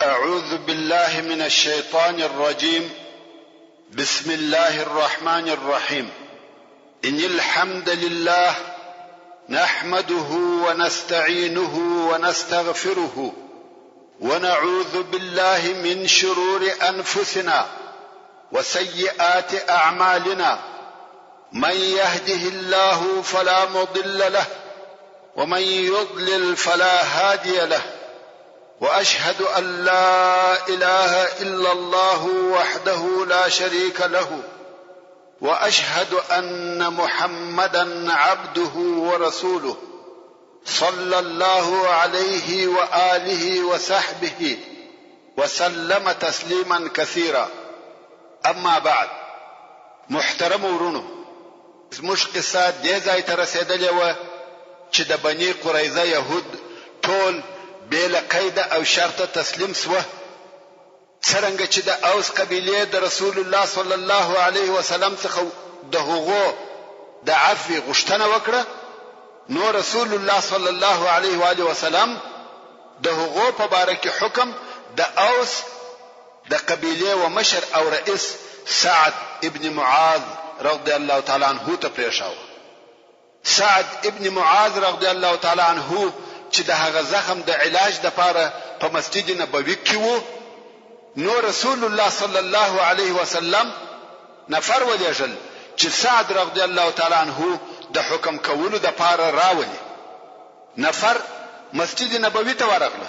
أعوذ بالله من الشيطان الرجيم. بسم الله الرحمن الرحيم. إن الحمد لله نحمده ونستعينه ونستغفره ونعوذ بالله من شرور أنفسنا وسيئات أعمالنا، من يهده الله فلا مضل له ومن يضلل فلا هادي له، وأشهد أن لا إله إلا الله وحده لا شريك له، وأشهد أن محمدا عبده ورسوله صلى الله عليه وآله وصحبه وسلم تسليما كثيرا. أما بعد، محترم ورونو، زموږ قصه دې ځای ته رسېدلې وه چې د بني قریظه یهود ټول بلا قید او شرط تسلیم سوه. څرنګه چې د اوس قبیله د رسول الله صلی الله علیه وسلم څخه د هغو د عفو غوښتنه وکړه، نو رسول الله صلی الله علیه و آله وسلم د هغو په باره کې حکم د اوس د قبیله و مشر او رئیس سعد ابن معاذ رضی الله تعالی عنہ ته پریښاوه. سعد ابن معاذ رضی الله تعالی عنہ چې د هغه زخم د علاج د پاره په مسجد نبوي کې وو، نو رسول الله صلی الله علیه وسلم نفر ولېږل چې سعد رضی الله تعالی عنہ د حکم کولو د پاره راولي. نفر مسجد نبوي ته ورغله.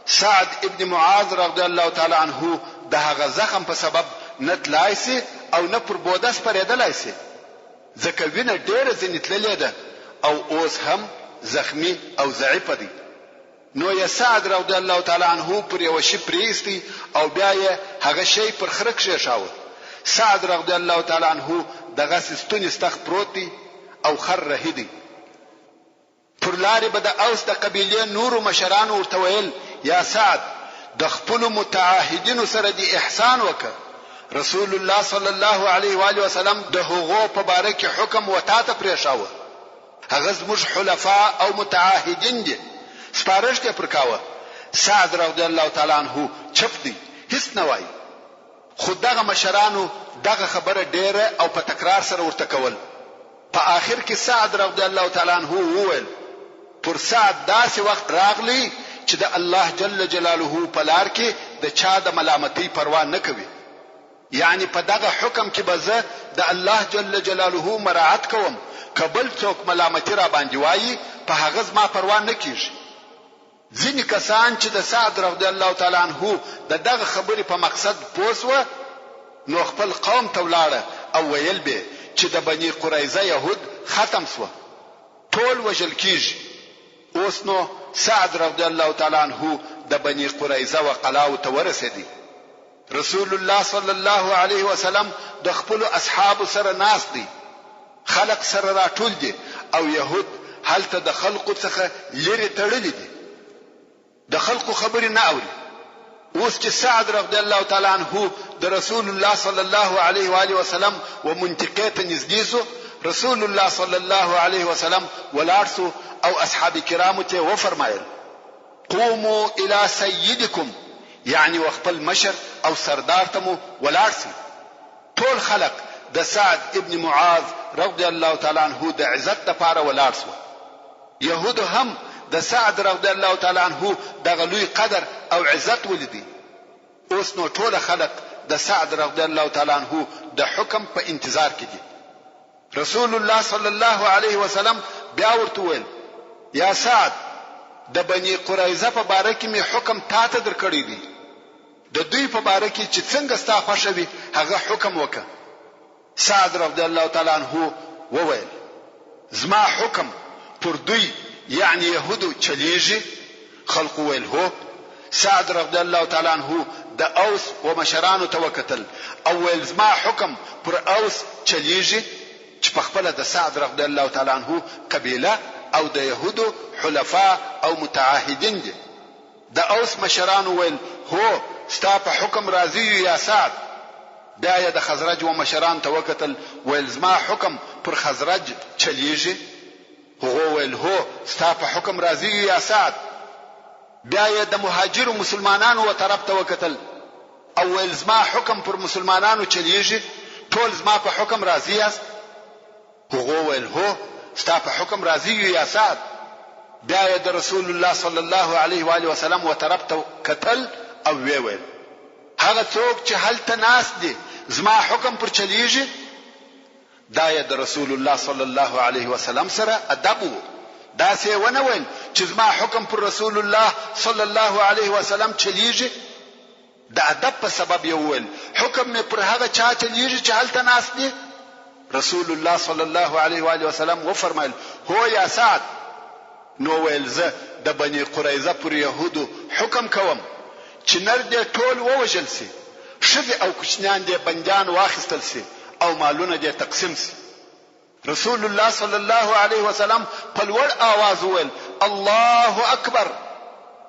سعد ابن معاذ رضی الله تعالی عنہ د هغه زخم په سبب نه تلای سي او نه پر بودس پرېدلای سي، ځکه وینه ډېره ځینې تللې ده او اوس هم زخمی او ضعیف دی. نو یا سعد رضی الله تعالی عنہ پر یو شی پریستی او بیا یې هغه شی پر خره کښېښاوه. سعد رضی الله تعالی عنہ دغه ستونی استخ پروت دی او خر رهیدي. پر لارې به د اوس د قبیلې نورو مشرانو ورته ویل، یا سعد د خپل متعاهدینو سره دی احسان وکړه. رسول الله صلی الله علیه و آله وسلم د هغو په باره کې حکم وتا ته پریښاوه. هغه زموږ حلفاء او متعاهدین دي، سپارښت یې پر کاوه. سعد رضی الله تعالی عنہ چپ دی، هیڅ نه وایي. خو دغه مشرانو دغه خبره ډیره او په تکرار سره ورته کول. په آخر کې سعد رضی الله تعالی عنہ وویل، پر سعد داسې وخت راغلی چې د الله جل جلاله په لار کې د چا د ملامتۍ پروا نه کوي. یعنی په دغه حکم کې به زه د الله جل جلاله مراعات کوم، کبل څوک ملامتي را باندې وایي په هغه زما پروا نه کیږي. ځینې کسان چې د سعد رضی الله تعالی عنہ دغه خبرې په مقصد پوسوه، نو خپل قوم ته ولاړه او ویل به چې د بني قریظه یهود ختم سوه، ټول وژل کیږي. اوس نو سعد رضی الله تعالی عنہ د بني قریظه و قلاو ته ورسېدی. رسول الله صلی الله علیه وسلم د خپل اصحاب سره ناس دی، خلق سره راټول دي او يهود هلته د خلقو څخه لري تړلي دي، د خلقو خبرې نه اوري. اوس چې سعد رضی الله تعالی عنہ د رسول الله صلی الله علیه و آله وسلم و منطقه ته نږدې شو، رسول الله صلی الله علیه وسلم ولاړ شو او اصحاب کرامو ته وفرمایل، قوموا الى سيدكم، یعنی وخپل مشر او سردار ته مو ولاړ شي. ټول خلق د سعد ابن معاذ رضی الله تعالی عنہ د عزت لپاره ولاړ شو. يهود هم د سعد رضی الله تعالی عنہ د غلوی قدر او عزت ولیدي. اوس نو ټول خلق د سعد رضی الله تعالی عنہ د حکم په انتظار کې دي. رسول الله صلی الله علیه وسلم بیا ورته ویل، یا سعد د بني قریظه په باره کې می حکم تا ته درکړی دی، د دوی په باره کې چې څنګه ستا خوښه وي هغه حکم وکړه. سعد رضی الله تعالی عنہ وویل، زما حکم پر دوی یعنی يهودو چلیږي؟ خلق ویل هو. سعد رضی الله تعالی عنہ د اوس و مشرانو ته وکتل او ویل، زما حکم پر اوس چلیږي؟ چې په خپل د سعد رضی الله تعالی عنہ قبیله او د يهودو حلفاء او متعاهدین دي. د اوس مشرانو ویل، هو ستا په حکم راضی یا سعد؟ بیا د خزرج و مشران ته وکتل، ویل زما حکم پر خزرج چلیږي؟ هغه ویل، هو ستا په حکم راضی یا سعد؟ بیا یې د مهاجرو مسلمانانو و طرف ته وکتل او ویل زما حکم پر مسلمانانو چلیږي، ټول زما په حکم راضي یاست؟ هغه ویل هو، ستا په حکم راضي یو یا سعد. بیا یې د رسول الله صلی الله علیه و آله وسلم و طرف ته کتل او ویل هغه څوک چې هلته ناست دي زما حکم پر چلیږي؟ دا یې د رسول الله صلی الله علیه وسلم سره ادب وو. داسې ونه ویل چې زما حکم پر رسول الله صلی الله علیه وسلم چلیږي، د ادب په سبب یې وویل حکم مې پر هغه چا چلیږي چې هلته ناست دي. رسول الله صلی الله علیه و آله وسلم وفرمایل هو یا سعد. نو ویل زه د بني قریظه پر یهودو حکم کوم چې نر دې ټول ووژل سي، ښځې او کوچنیان دې بندیان واخیستل سي او مالونه دې تقسیم سي. رسول الله صلی الله علیه وسلم په لوړ آواز وویل الله اکبر،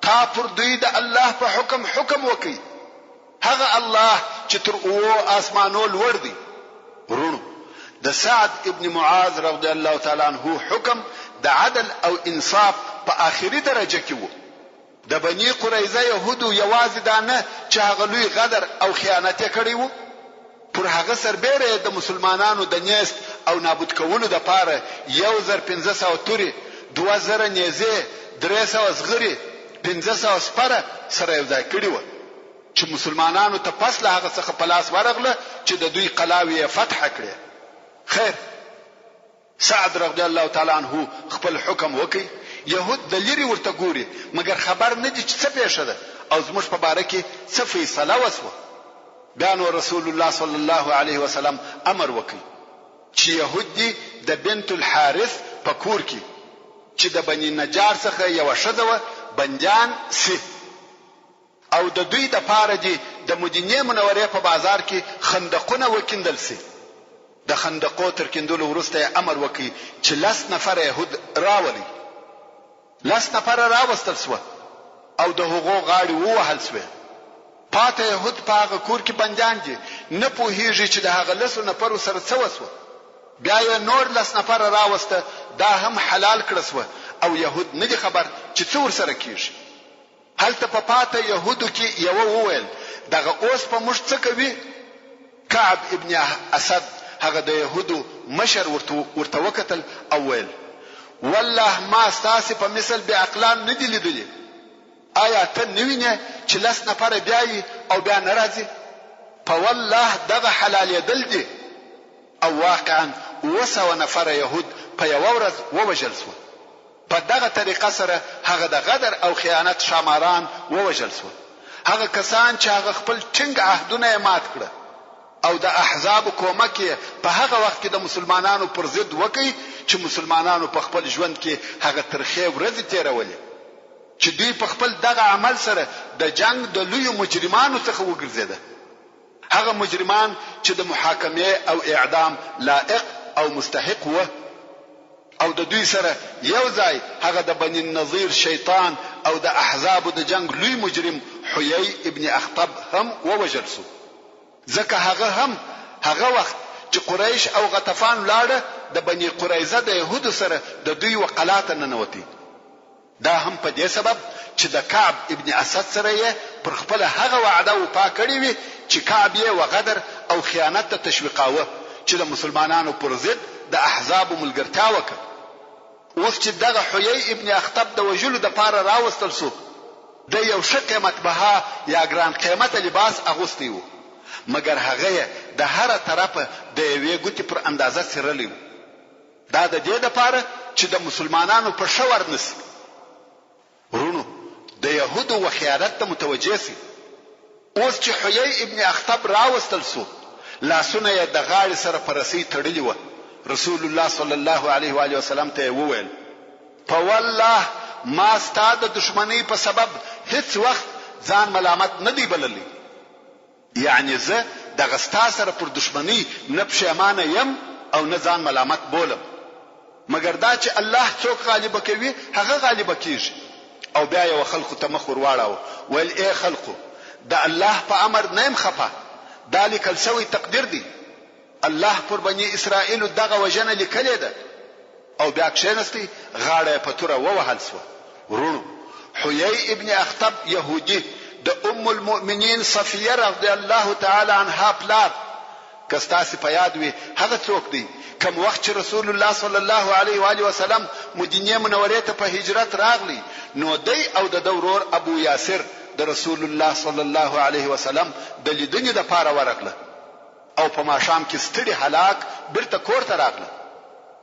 تا پر دوی د الله په حکم وکړي، هغه الله چې تر اوو اسمانو لوړ دی. ورونو، د سعد ابن معاذ رضی الله تعالی عنہ حکم د عدل او انصاف په آخري درجه کې وو. د بني قریظه يهودو یوازې دا نه چې هغه لوی غدر او خیانت کړی وو، پر هغه سربېره د مسلمانانو د نیست او نابود کولو د پاره 1500 توري، 2000 نیزه، 300 زغری، 500 سپره سره یو ځای کړی وو چې مسلمانانو ته پس له هغه څخه پلاس ورغله چې د دوی قلاوی فتح کړي. خیر، سعد رضی الله تعالی عنہ خپل حکم وکي. يهود د لری ورته ګوري مګر خبر نه دي چې څه پیښه ده او زموږ په باره کې څه فیصله وسوه. بیا نو رسول الله صلی الله علیه وسلم امر وکي چې يهود دي د بنت الحارث په کور کې چې د بني نجار څخه یو شذوه بندیان سي او د دوی د پاره دي د مدینه منورې په بازار کې خندقونه وکیندل سي. د خندقو تر کیندلو وروسته امر وکي چې 10 نفر يهود راولي. 10 نفر راوستل سو او د هغو غاړي ووهل سو. پاته يهود په هغه کور کې بندیان دي، نه پوهیږي چې د هغه 10 نفر سره څه وسو. بیا یې نور 10 نفر راوسته، دا هم حلال کړ سو او يهود نه دي خبر چې څه ور سره کیږي. هلته په پاته يهودو کې یو وویل دغه اوس په مشت څه کوي؟ کعب ابن اسد هغه د يهودو مشر ورته وکتل او ویل والله ما ستاسو په مثل به عقلان نه دي لیدلي. آیا ته نوینه چې 10 نفر بیاي او بیا ناراضي؟ په والله دغه حلال دل دي. او واقعا 200 نفر يهود په یو ورځ ووجل شو. په دغه طریقه سره هغه د غدر او خیانت شاماران ووجل شو. هغه کسان چې هغه خپل ټینګ عهدونه مات کړ او د احزاب کومک په هغه وخت کې د مسلمانانو پر ضد وکي چې مسلمانانو په خپل ژوند کې هغه ترخه ورځ تیرولې چې دوی په خپل دغه عمل سره د جنگ د لوی مجرمانو څخه وګرځیدل. هغه مجرمان چې د محاکمه او اعدام لائق او مستحق وو او د دوی سره یو ځای هغه د بني النضير شیطان او د احزاب د جنگ لوی مجرم حيي ابن اخطب هم ووجل شو. ځکه هغه وخت چې قریش او غطفان لاړه د بني قریظه د يهودو سره د دوی وقلات نه نوتی. دا هم په دې سبب چې د کعب ابن اسد سره یې پر خپل هغه وعده وفا کړی وي چې کعب یې وغدر او خیانت ته تشویقاوه چې د مسلمانانو پر ضد د احزاب ملګرتیا وکړه. اوس چې دغه حيي ابن اخطب د وجلو د پاره راوستل شو، د یو ښه قیمت بها یا ګران قیمت لباس اغوستی وو مګر هغه د هر طرفه د یوې ګوتې پر اندازه سرلی. دا د دې لپاره چې د مسلمانانو په شور نس. ورونو، د يهودو وخیانت ته متوجه سي. اوس چې حيي ابن اخطب راوستل شو، لاسونه یې د غاړې سره پرسي تړلې و. رسول الله صلی الله علیه و آله وسلم ته وویل فوالله ما ستاد دشمنی په سبب هیڅ وخت ځان ملامت نه دی بللی. یعنی زه د غستا سره پر دشمنی نه پښیمانه يم او نه ځان ملامت بولم مګر دا چې الله څوک غالب کوي هغه غالب کیږي. او بیا یو خلکو ته مخ ور واړاو ول اے خلکو د الله په امر نه خفه، ذالک السوي تقدیر دی. الله پر بني اسرائیل دغه وجنه لیکلې ده. او بیا کښینستی غاړه په توره ووهل سو. ورونو، حیی ابن اخطب يهودي د ام المؤمنین صفیه رضی الله تعالی عنها پلار کستاسي په یاد وي هغه څوک دی کوم وخت چې رسول الله صلی الله علیه و آله وسلم مدینه منوره ته په هجرت راغلی نو دی او د دورور ابو یاسر د رسول الله صلی الله علیه وسلم د لیدنې د پاره ورغله او په ماښام کې ستړي هلاک برته کور ته راغله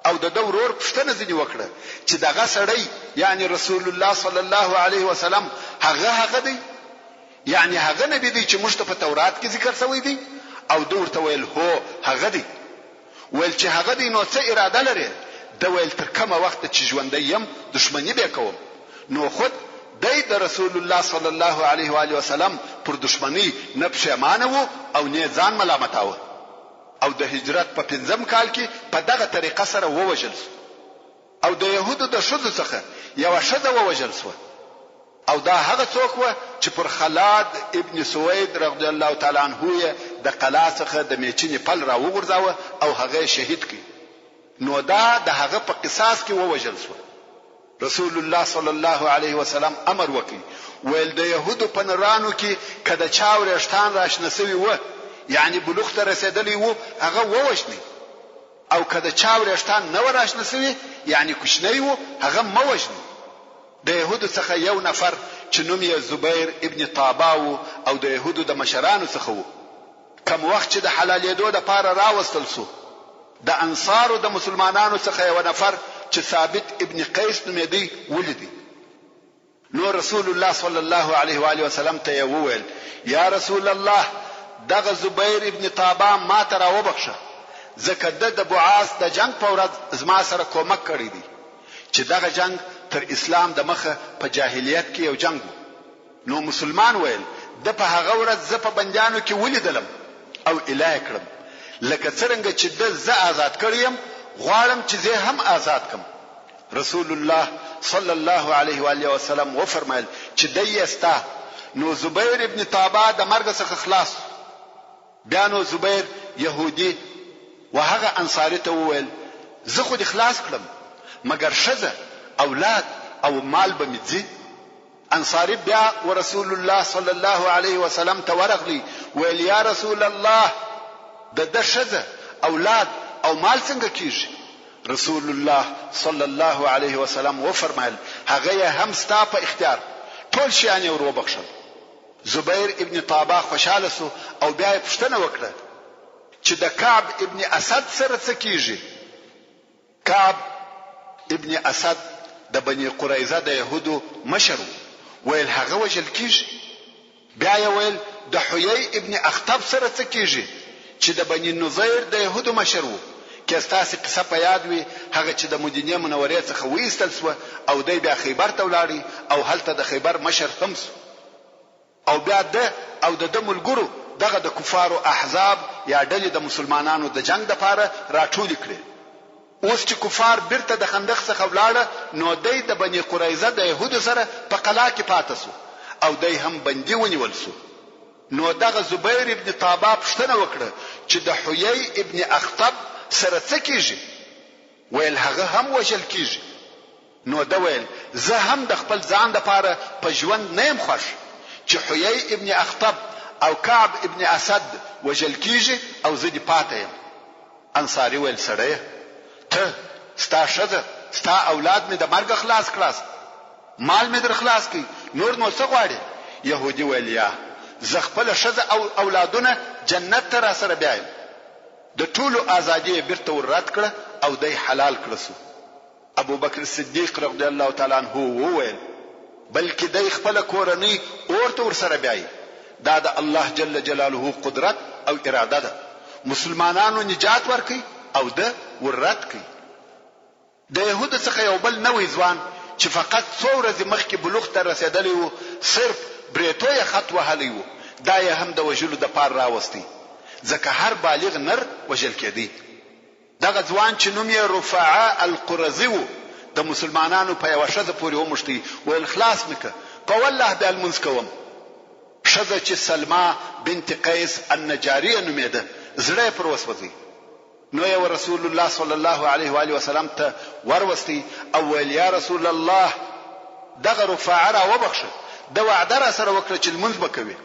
او د دورور پښتنه ځنی وکړه چې دغه سړی یعنی رسول الله صلی الله علیه وسلم هغه دی یعنی هغه نبی دی چې مشت په تورات کې ذکر شوی دی او دور ته ویل هو هغه دی ویل چې هغه دی نو څه اراده لري د ویل تر کومه وخت چې ژوندې يم دښمنی به کوم نو خود د رسول الله صلی الله علیه و آله وسلم پر دښمنی نه پښیمانه وو او نه ځان ملامتاوه او د هجرت په 5م کال کې په دغه طریقه سره ووجل او د يهودو د شذ څخه یو شذ ووجل سو او دا هغه څوک و چې پر خلاد ابن سوید رضی الله تعالی عنه د قلا څخه د میچنې پل را وګرځاوه او هغه شهید کړ نو دا د هغه په قصاص کې ووجل سو رسول الله صلی الله علیه وسلم امر وکړي ویل د يهودو په نرانو کې کده چاورشتان راشنسوي و یعنی بلوغ ته رسیدلی وو هغه ووجني او کده چاورشتان نو راشنسوي یعنی کوشنی وو هغه موجني د يهودو څخه یو نفر چې نوم یې زبیر ابن طاباو او د يهودو د مشرانو څخه وو کوم وخت چې د حلالېدو د پاره راوستل سو د انصارو د مسلمانانو څخه یو نفر چې ثابت ابن قیس نومېدی ولیدي نو رسول الله صلی الله علیه و آله وسلم ته وویل یا رسول الله دغه زبیر ابن طابا ما ته راوبخشه ځکه د بعاث د جنگ په ورځ زما سره کومک کړی دی چې دغه جنگ تر اسلام د مخه په جاهلیت کې یو جنگ نو مسلمان ویل د په هغه ورځ ز په بندیانو کې ولیدلم او الای کړم لکه څنګه چې د ز آزاد کړیم غواړم چې زه هم آزاد کم رسول الله صلی الله علیه و آله وسلم و فرمایل چې دایستا نو زبیر ابن طابا د مرګ څخه خلاص بیا نو زبیر يهودي وهغه انصاری ته وویل زه خو د خلاص کړم مګر شزه اولاد او مال به مځي انصاری بیا ورسول الله صلی الله علیه وسلم ته ورغلی ویل یا رسول الله د شزه اولاد او مال څنګه کیږي رسول الله صلی الله علیه وسلم و فرمایل هغه هم ستا په اختیار ټول شیان ور وبخښل زبیر ابن طابا خوشاله سو او بیا پښتنه وکړه چې د کعب ابن اسد سره څه کیږي کعب ابن اسد د بنی قریظه د يهودو مشر ویل هغه وجل کیږي بیا ویل د حیی ابن اخطب سره څه کیږي چې د بنی نظیر د يهودو مشر وو کې استاسي قصه په یاد وي هغه چې د مدینه منورې څخه وېستل سو او د بیا خیبر ته ولاړی او هلته د خیبر مشر هم سو او بیا د ملګرو دغه د کفارو احزاب یا ډلې د مسلمانانو د جنگ د پاره راټول کړي اوس چې کفار بیرته د خندق څخه ولاړه نو د بنی قریظه د يهودو سره په قلا کې پاتې سو او دای هم بندي ونیول سو نو دغه زبیر ابن طابا پښتنه وکړه چې د حیی ابن اخطب سره څه کیږي ویل هغه هم وجل کیږي نو دا ویل زه هم د خپل ځان د پاره په ژوند نه يم خوش چې حیی ابن اخطب او کعب ابن اسد وجل کیږي او زه دې پاتې یم انصاری ویل سړی ته ستا شزه ستا اولاد می د مرګ خلاص کړاس مال می در خلاص کی نور نو څه غواړي يهودي ویل یا زه خپل شزه او اولادونه جنت ته را سره بیایم د ټولو ازادي بیرته ورات کړه او دای حلال کړسو ابو بکر صدیق رضی الله تعالی عنہ وویل بلکې دای خپل کورنۍ اورته ور سره بیاي دا د الله جل جلاله قدرت او اراده ده مسلمانانو نجات ورکي او د ورات کوي د يهود څخه یو بل نوې ځوان چې فقط څو ورځې مخکې بلوغ ته رسیدلی وو صرف بریتو یې خط وهلی وو دا یې هم د وژلو د پار راوستي ځکه هر بالغ نر وژل کېدی دغه ځوان چې نوم یې رفاعه القرزي وو د مسلمانانو په یو شذ پورې ومشتي ول خلاص مکه په والله د المنز کوم شذ چې سلمى بنت قیس النجاریه نومېده زړه پر وسوځي نو یو رسول الله صلی الله علیه و آله وسلم ته وروستي او ویل یا رسول الله دغه رفاعه را وبخښه، د وعده را سره وکړه چې لمونځ به کوي،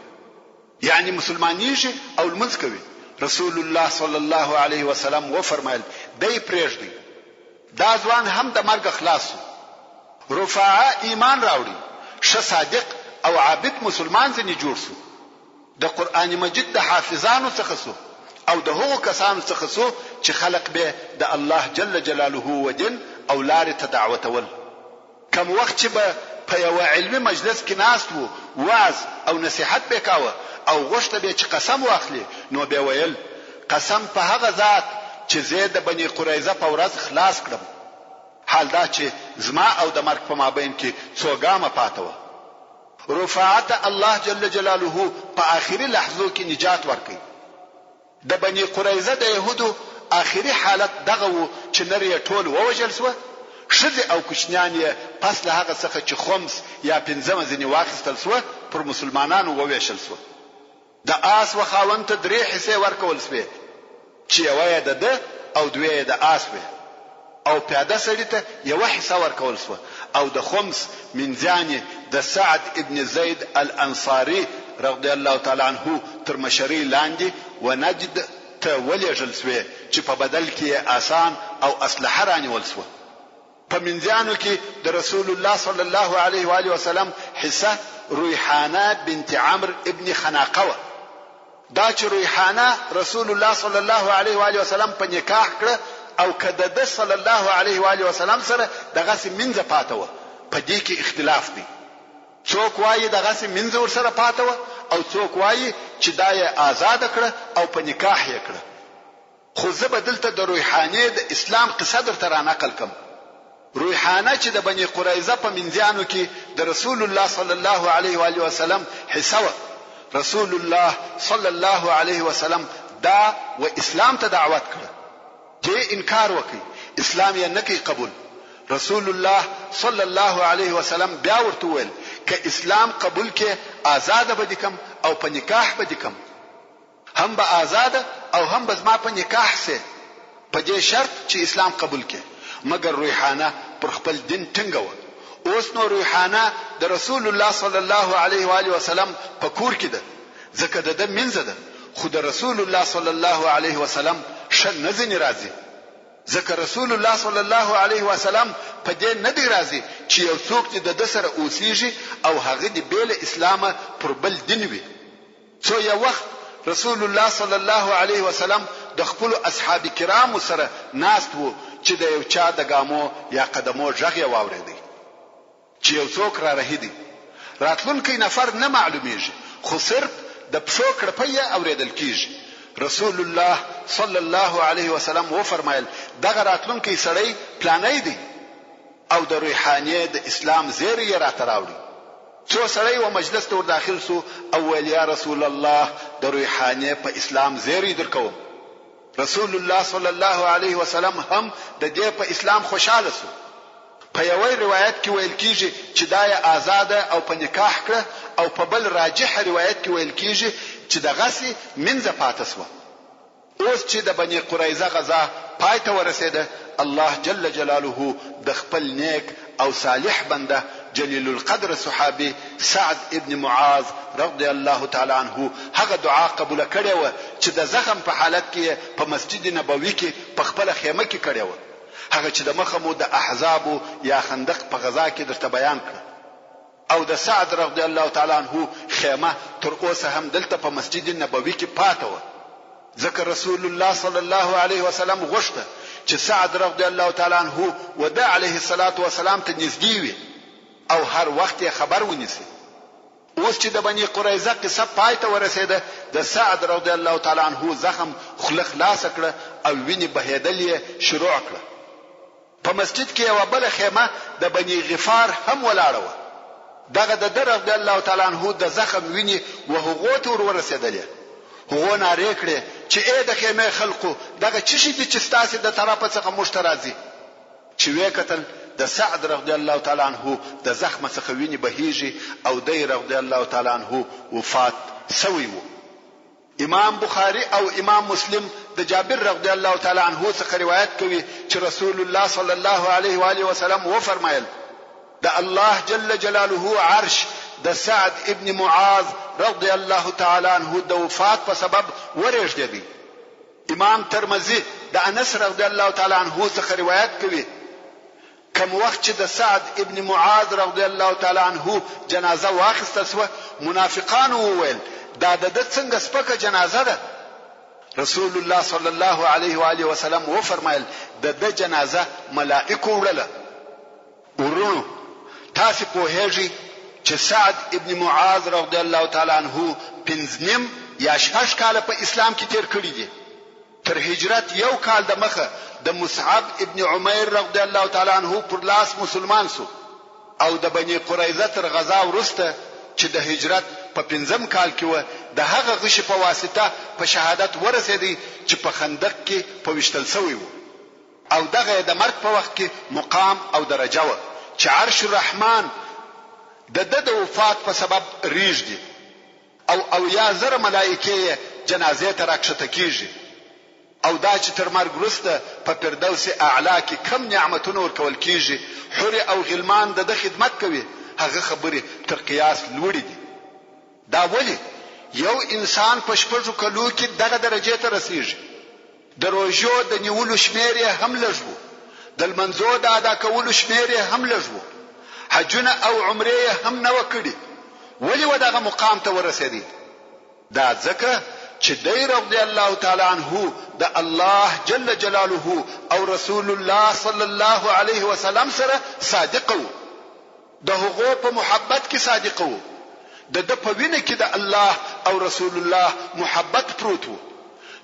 یعنی مسلمانېږي او لمونځ کوي. رسول الله صلی الله علیه وسلم وفرمایل دی پرېږدئ. دا ځوان هم د مرګ خلاص شو. رفاعه ایمان راوړي، ښه صادق او عابد مسلمان ځنې جوړ شو. د قرآن مجید د حافظانو څخه شو او د هغو کسانو څخه شو چې خلق به د الله جل جلاله و دین او لارې ته دعوتول. کم وخت چې به په یو علمي مجلس کې ناست وو، وعظ او نصیحت به کاوه او غوښته به چې قسم واخلي، نو به ویل قسم په هغه ذات چې زه د بني قریظه په ورځ خلاص کړم. حال دا چې زما او د مرګ په مابین کې څو ګامه پاته وه. رفاعت الله جل جلاله په آخري لحظو کې نجات ورکړي. د بني قریظه د يهودو آخري حالت دغه وو چې نر یې ټول ووژل سوه، ښځې او کوچنیان یې پس له هغه څخه چې خمس یا پنځمه ځینې واخیستل سوه پر مسلمانانو وویشل سوه. د آس و خاوند ته 3 حصې ورکول سوې چې یوه یې د ده او 2 یې د آس وې، او پیاده سړي ته 1 حصه ورکول سوه، او د خمس منځیانې د سعد ابن زید الانصاري رضی الله تعالی عنه تر مشرۍ لاندې و نجد ته ولېږل سوې چې په بدل کې آسان او اسلحه رانیول سوه. په منځیانو کې د رسول الله صلی الله علیه و آله وسلم حصه ریحانه بنت عمرو ابن خناقه و. دا چې ریحانه رسول الله صلی الله علیه و آله وسلم په نکاح کړه او کده د صلی الله علیه و آله وسلم سره دغه منځه پاته و. په دې کې اختلاف دی. څوک وایي دغه منځه ور سره پاته و او څوک وایي چې دا یې آزاد کړه او په نکاح یې کړه. خو زه بدلته د ریحانه د اسلام قصه درته را نقل کوم. ریحانه چې د بني قریظه په منځیانو کې د رسول الله صلی الله علیه و آله وسلم حصه و. رسول الله صلی الله علیه وسلم دا و اسلام ته دعوت کړه. چې انکار وکړي، اسلام یې نه کوي قبول. رسول الله صلی الله علیه وسلم بیا ورته وویل که اسلام قبول کې آزاد به کم او په نکاح به کم، هم به آزاد او هم به زما په نکاح سه، په دې شرط چې اسلام قبول کې. مگر ریحانه پر خپل دین ټینګه و. اوس نو ریحانه د رسول الله صلی الله علیه و آله وسلم په کور کې ده، ځکه د منځه ده. خو د رسول الله صلی الله علیه وسلم شن نه ځنې راځي، ځکه رسول الله صلی الله علیه وسلم په دې نه دی راځي چې یو څوک د سره اوسېږي او هغه د بیل اسلام پر بل دین وي. څو یو وخت رسول الله صلی الله علیه وسلم د خپل اصحاب کرامو سره ناست وو چې د یو چا د ګامو یا قدمو غږ یې واورېدی چې یو څوک را رهیدي. راتلونکی نفر نه معلومیږي، خو صرف د پښو کړپۍ اورېدل کیږي. رسول الله صلی الله علیه وسلم و فرمایل دغه راتلونکی سړی پلانې دی او د ریحانه د اسلام زیری راته راوړي. څو سړی و مجلس ته داخل سو او ویل یا رسول الله د ریحانه په اسلام زیری درکوم. رسول الله صلی الله علیه وسلم هم د دې په اسلام خوشاله سو. په یوې روایت کې ویل کیږي چې دا یې آزاد او په نکاح کړه، او په بل راجح روایت کې ویل کیږي چې دغه سي منځه پاتې سو. اوس چې د بني قریظه غزا پای ته ورسېده، الله جل جلاله د خپل نیک او صالح بنده جلیل القدر صحابي سعد ابن معاذ رضی الله تعالی عنه هغه دعا قبول کړې و چې د زخم په حالت کې په مسجد نبوي کې په خپل خیمه کې کړې و. هغه چې د مخمو د احزاب یا خندق په غزا کې درته بیان کړ. او د سعد رضی الله تعالی عنه خیمه تر اوسه هم دلته په مسجد نبوي کې پاتې و. ذکر رسول الله صلی الله علیه وسلم غوښته چې سعد رضی الله تعالی عنه ودع علیه الصلاة والسلام ته نږدې وي او هر وخت خبر ونیسي. اوس چې د بني قریظه قصه پای ته ورسېده، د سعد رضی الله تعالی عنه زخم خله خلاص کړ او ویني بهیدل یې شروع کړ. په مسجد کې یو بل خیمه د بني غفار هم ولاړه و. دغه د رضی الله تعالی عنه د زخم ویني وهغه ته ورسېدلې. هغه ناره کړې چې اې د خیمه خلقو دغه چی شي چې ستاسو د طرفه څخه مشترازي. چې وې کتل د سعد رضی الله تعالی عنه د زخم څخه ویني بهيږي او د رضی الله تعالی عنه وفات سوی وو. امام بخاری او امام مسلم د جابر رضی الله تعالی عنه څخه روایت کوي چې رسول الله صلی الله علیه و آله وسلم و فرمایل د الله جل جلاله عرش د سعد ابن معاذ رضی الله تعالی عنه د وفات په سبب ورېږدېدی. امام ترمذی د انس رضی الله تعالی عنه څخه روایت کوي کوم وخت چې د سعد ابن معاذ رضی الله تعالی عنه جنازه واخیسته سوه منافقان وویل دا د څنګه سپکه جنازه ده. رسول الله صلی الله علیه و آله وسلم و فرمایل د جنازه ملائکه وړله. ورونو تاسو په هیږي چې سعد ابن معاذ رضی الله تعالی عنه 5 یا 6 کال په اسلام کې تیر کړی دي. تر هجرت یو کال د مخه د مصعب ابن عمیر رضی الله تعالی عنه پر لاس مسلمان سو او د بنی قریظه تر غزا ورسته چې د هجرت په 5 کال کې و د هغه غشي په واسطه په شهادت ورسېدی چې په خندق کې په وشتل سوی و او دغه د مرګ په وخت کې مقام او درجه و چې عرش الرحمن د وفات په سبب ریږدي او یا زر ملائکه جنازې ته راکښته کیږي او دا چې تر مرګ وروسته په فردوس اعلی کې کم نعمتونه ورکول کیږي حور او غلمان د خدمت کوي هغه خبره تر قیاس لوړې دي. دا ولی یو انسان په شپږو کلو کې دغه درجه ته رسیږي. د روزو د نیولو شمیر هم لږو، د منځو د ادا کولو شمیر هم لږو، حجونه او عمره هم نه وکړي. ولی ودغه مقام ته ورسېدي؟ دا ځکه چې دی رضی الله تعالی عنه د الله جل جلاله او رسول الله صلی الله علیه وسلم سره صادق وو، د هغو په محبت کې صادق وو، د په وینه کې د الله او رسول الله محبت پروت وو.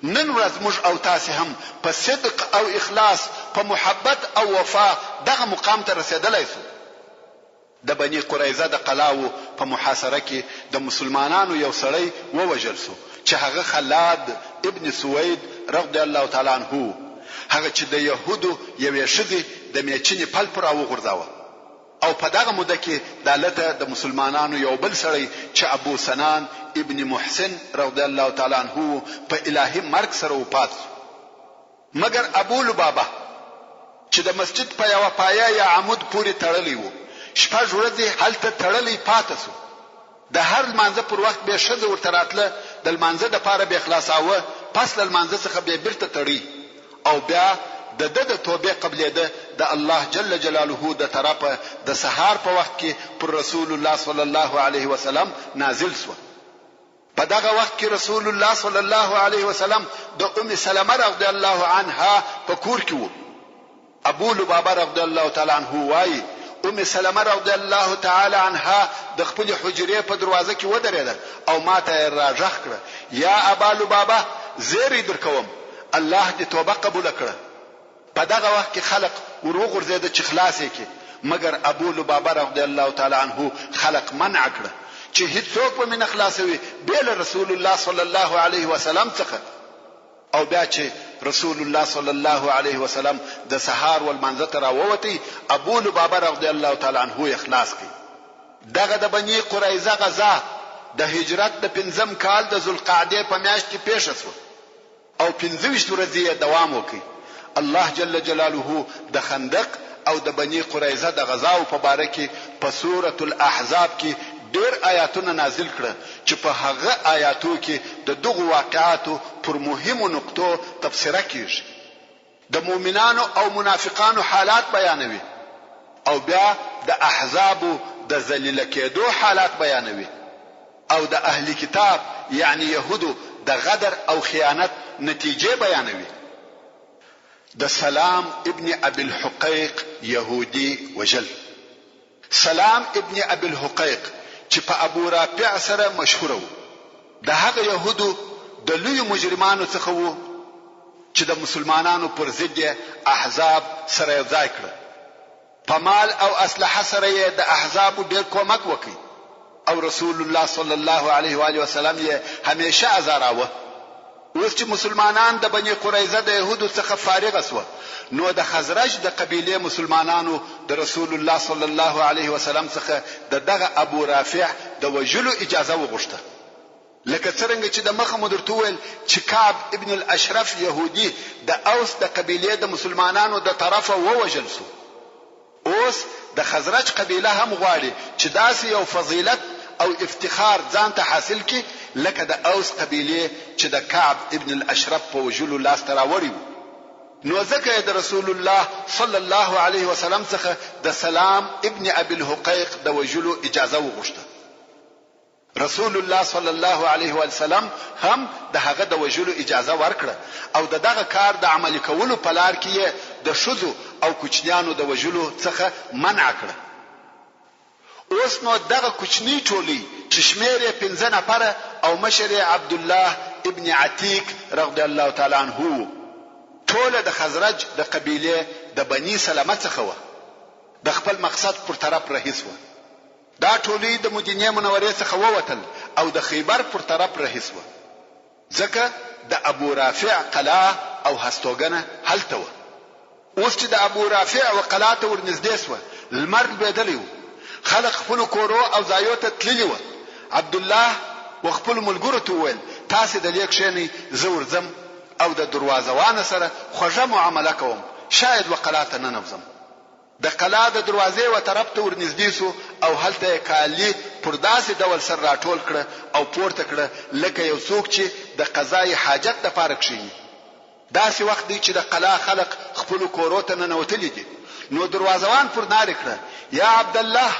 نن ورځ موږ او تاسو هم په صدق او اخلاص په محبت او وفا دغه مقام ته رسیدلای شو. د بنی قریظه د قلاو په محاصره کې د مسلمانانو یو سړی ووژل شو چې هغه خلاد ابن سوید رضی الله تعالی عنه، هغه چې د يهودو یوې شذې د میچنې پل پر او غورځاوه او په دغه موده کې دالته د مسلمانانو یو بل سړی چې ابو سنان ابن محسن رضی الله تعالی عنه په الهي مرګ سره وفات شو. مګر ابو لبابه چې د مسجد په یو پایه یا عمود پورې تړلی وو، شپږ ورځې هلته تړلی پاتې شو. د هر لمانځه پر وخت به شذ ورته راتله، د لمانځه د پاره به خلاصاوه، پس له لمانځه څخه به بیرته تړي او بیا د توبه قبلېده د الله جل جلاله د طرفه د سحر په وخت کې پر رسول الله صلی الله علیه وسلم نازل شو. په دغه وخت کې رسول الله صلی الله علیه وسلم د ام سلمہ رضی الله عنها په کور کې وو. ابو لبابه رضی الله تعالی عنه وايي ام سلمہ رضی الله تعالی عنها د خپل حجرې په دروازه کې ودرېده او ماته راځخ کړه، یا ابا لبابه زیری درکوم، الله دې توبه قبول کړه. په دغه وخت کې خلق وروغورځید چې خلاص کړي، مګر ابو لبابه رضی الله تعالی عنه خلق منع کړه چې هیڅوک په من خلاصوي بیل رسول الله صلی الله علیه وسلم څخه. او بیا چې رسول الله صلی الله علیه وسلم د سحر ول منځ ته راووتی، ابو لبابه رضی الله تعالی عنه اخلاص کړي. دغه د بنی قریظه غزا د هجرت د 5 کال د ذوالقعده په میاشت کې پیښ شو او 25 ورځې دوام وکړي. الله جل جلاله د خندق او د بنی قریظه د غزاو په باره کې په سوره الاحزاب کې ډېر آیاتونه نازل کړه چې په هغه آیاتو کې د دغه واقعاتو پر مهمو نقطو تفسیره کیږي. د مؤمنانو او منافقانو حالات بیانوي او بیا د احزاب د ذلیل کېدو حالات بیانوي او د اهلی کتاب یعنی يهودو د غدر او خیانت نتیجه بیانوي. د سلام ابن ابي الحقيق يهودي وجل. سلام ابن ابي الحقيق چې په ابو رافع سره مشهور وو، د هغه يهودو د لوی مجرمانو څخه وو چې د مسلمانانو پر ضد احزاب سره ځای کړ. په مال او اسلحه سره د احزاب ډېر کومک وکړي او رسول الله صلی الله علیه و آله وسلم یې همیشه ازاراوه. اوس چې مسلمانان د بنی قریظه د يهودو څخه فارغ شو، نو د خزرج د قبیله مسلمانانو د رسول الله صلی الله علیه وسلم څخه دغه ابو رافع د وجلو اجازه وغوښته. لکه څنګه چې د مخه مدرته ویل چې کعب ابن الاشرف يهودي د اوس د قبیله د مسلمانانو د طرفه ووجل شو. اوس د خزرج قبیله هم غواړي چې داسې یو فضیلت او افتخار ځان ته حاصل کړي لکه د اوس قبیله چې د کعب ابن الاشرف په وجلو لاس ته راوړي. نو ځکه د رسول الله صلی الله علیه وسلم څخه د سلام ابن ابي الحقيق د وجلو اجازه وغوښته. رسول الله صلی الله علیه وسلم هم د هغه د وجلو اجازه ورکړه او دغه کار د عملي کولو په لار کې د شذو او کوچنیانو د وجلو څخه منع کړه. اوس نو دغه کوچنی ټولي چې شمیر یې 15 نفر او مشر عبد الله ابن عتیق رضی الله تعالی عنه ټول د خزرج د قبیله د بنی سلمہ څخه و د خپل مقصد پر طرف رهیس و. دا ټولي د مدینه منورې څخه ووتل او د خیبر پر طرف رهیس و ځکه د ابو رافع قلعه او هستوګنه هلته و. اوس چې د ابو رافع و قلعه ته ورنږدې سو لمر بدلیو خلق خپل کورو او ځایو ته تللی و. عبد الله وخپل ملګرو ته وویل تاسو د لیک شنی زور زم او د دروازوان سره خوږه معامله کوم شاید وقلعه ته نه نوزم. د قلعه د دروازې و طرف ته ورنږدې سو او هلته کالی پر داسې ډول سر راټول کړ او پورته کړ لکه یو څوک چې د قضای حاجت لپاره کښیني. داسې وخت دی چې د قلعه خلق خپل کورو ته ننوتلي دي. نو دروازوان پر نار کړ یا عبد الله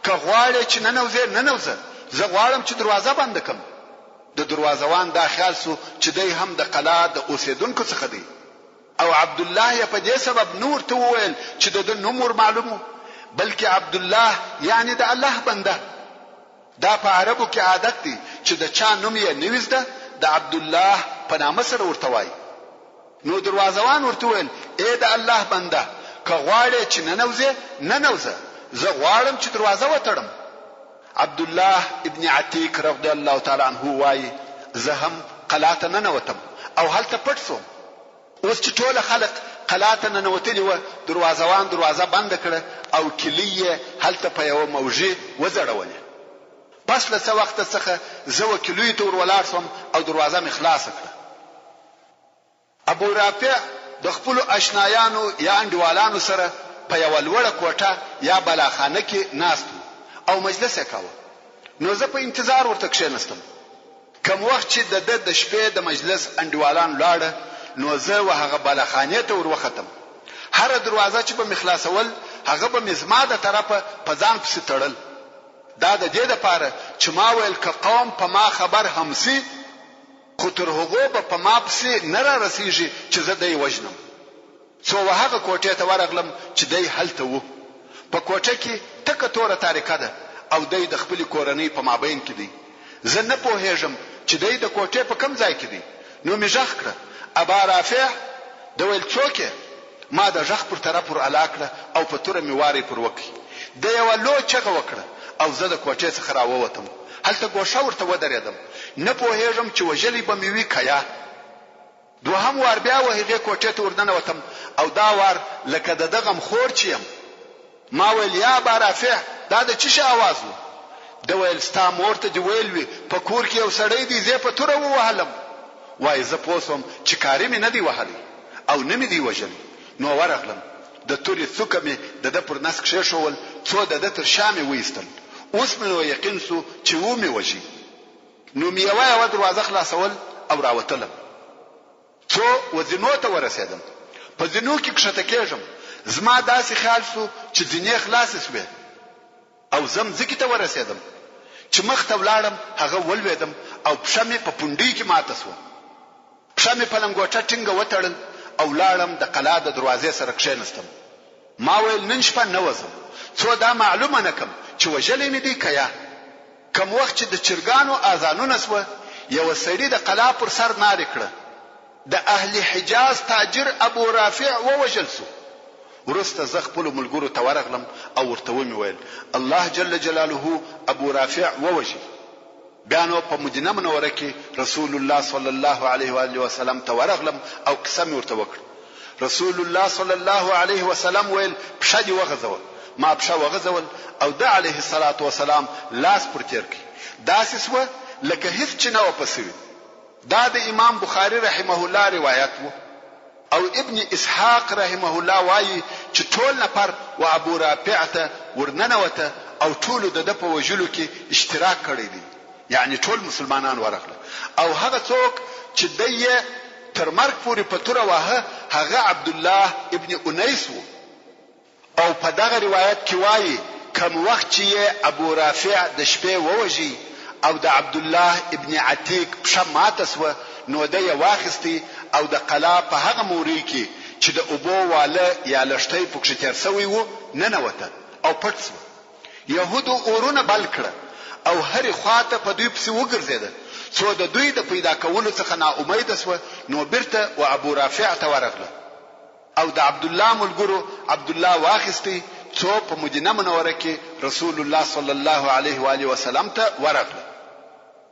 که غواړې چې ننوځه زه غواړم چې دروازه بند کړم. د دروازوان دا خیال سو چې دی هم د قلعه د اوسیدونکو څخه دی او عبد الله په دې سبب نور ته وویل چې د نوم معلومو بلکې عبد الله یعنی د الله بنده. دا په عربو کې عادت دی چې د چا نوم یې نویزده د عبد الله په نامه سره ورته وایي. نو دروازوان ورته ویل اے د الله بنده که غواړې چې ننوځه زه غواړم چې دروازه وتړم. عبد الله ابن عتیق رضی الله تعالی عنه وایي زه هم قلعه ته ننوتم او هلته پټ شوم. اوس چې ټول خلق قلعه ته ننوتلي و دروازوان دروازه بند کړه او کلی هلته په یو موجه وزړولې. پس له څه وخت څخه زه وکیلوی ته ورولار شوم او دروازه مې خلاص کړه. ابو رافع د خپل آشنایانو یا انډیوالانو سره په یو لوړه کوټه یا بلاخانه کې ناست او مجلس وکاوه. نو زه په انتظار ورته کښېنستم. کوم وخت چې د شپې د مجلس انډیوالان لاړه نو زه وهغه بلاخانه ته وروختم. هر دروازه چې په مخلاصول هغه به مزما د طرفه په ځان پسې تړل. دا د دې لپاره چې ما ویل ک قوم په ما خبر همسي خو تر هغه په ما پسې نه را رسیږي چې زه دې وژنم. څو هغه کوټه ته ورغلم چې دې هلته وو. په کوټه کې تکه توره تاریکه ده او دې د خپل کورنۍ په مابین کې دی. زه نه پوهېږم چې دې د کوټه په کم ځای کې دی. نو مې ژغ کړ ابا رافع د ویل څوک ما د ژغ پر طرف ور علاقه او په توره مې واري پر وکي. د یو لو چغه وکړه او زه د کوټې څخه راووتم. هلته ګوښه ورته ودرېدم. نه پوهېږم چې وجلی به مې وی کیا. دوهم وار بیا وهغه کوټې ته ورننوتم او دا وار لکه د دغم خور چیم. ما ویل یا ابا رافع دا د چی आवाज و؟ د ویل ستا مور ته دی ویل وی په کور کې یو سړی دی زه په توره ووهلم. وای زه پوسوم چې کاری مې نه دی وهلی او نه مې دی وژل. نو ورغلم د توري څوک مې د پر نس کښې شول څو د تر شامې وېستل. اوس مې یقین سو چې و مې وژي. نو مې یو دروازه خلاصول او راوتلم. څو وزنو ته ورسېدم. په زنو کې کښته کېږم. زما داسې خیال سو چې ځینې خلاص شوه او زم ځکه ته ورسېدم چې مخ ته ولاړم هغه ولوېدم او پښمې په پوندې کې ماته سو. پښمې په لنګوټه ټینګه وتړل او لاړم د قلعه د دروازې سره کښېنستم. ما ویل نن شپه نه وځم څو دا معلومه نکم چې وجلې مې دی کیا. کوم وخت چې د چرګانو اذانونه سو یو سړی د قلعه پر سر نار کړ. د اهل حجاز تاجر ابو رافع ووجل سو. ورسته زه خپل ملګرو ته ورغلم او ورته ویل الله جل جلاله ابو رافع ووجل. بیا نو په مدینه منوره کې رسول الله صلی الله علیه و آله وسلم ته ورغلم او قسم ورته وکړ. رسول الله صلی الله علیه وسلم ویل پښه دی وغځول. ما پښه وغځول او د علیه الصلاة والسلام لاس پر تیر کړ. داسې سو لکه هیڅ چې نه و پسوي. دا د امام بخاری رحمه الله روایت وو. او ابن اسحاق رحمه الله وایي چې ټول نفر و ابو رافع ته ورننوته او ټول د په وجلو کې اشتراک کړی دی، یعنی ټول مسلمانان ورغله. او هغه څوک چې دایې تر مرګ پورې په توره واه هغه عبد الله ابن انیس وو. او په دغه روایت کې وایي کوم وخت چې ابو رافع د شپې ووجي او د عبد الله ابن عتیق پښه ماته سوه، نو د یې واخیستی او د قلا په هغه موري کې چې د اوبو واله یا لشتۍ پکښې تیر سوی وو ننوته او پټ سو. يهودو اورونه بل کړه او هرې خواته په دوی پسې وګرځیده، څو د دوی د پیدا کولو څخه ناامید سوه. نو بیرته و ابو رافع ته ورغله او د عبد الله ملګرو عبد الله واخیستی، څو په مدینه منوره کې رسول الله صلی الله علیه و آله وسلم ته ورغله.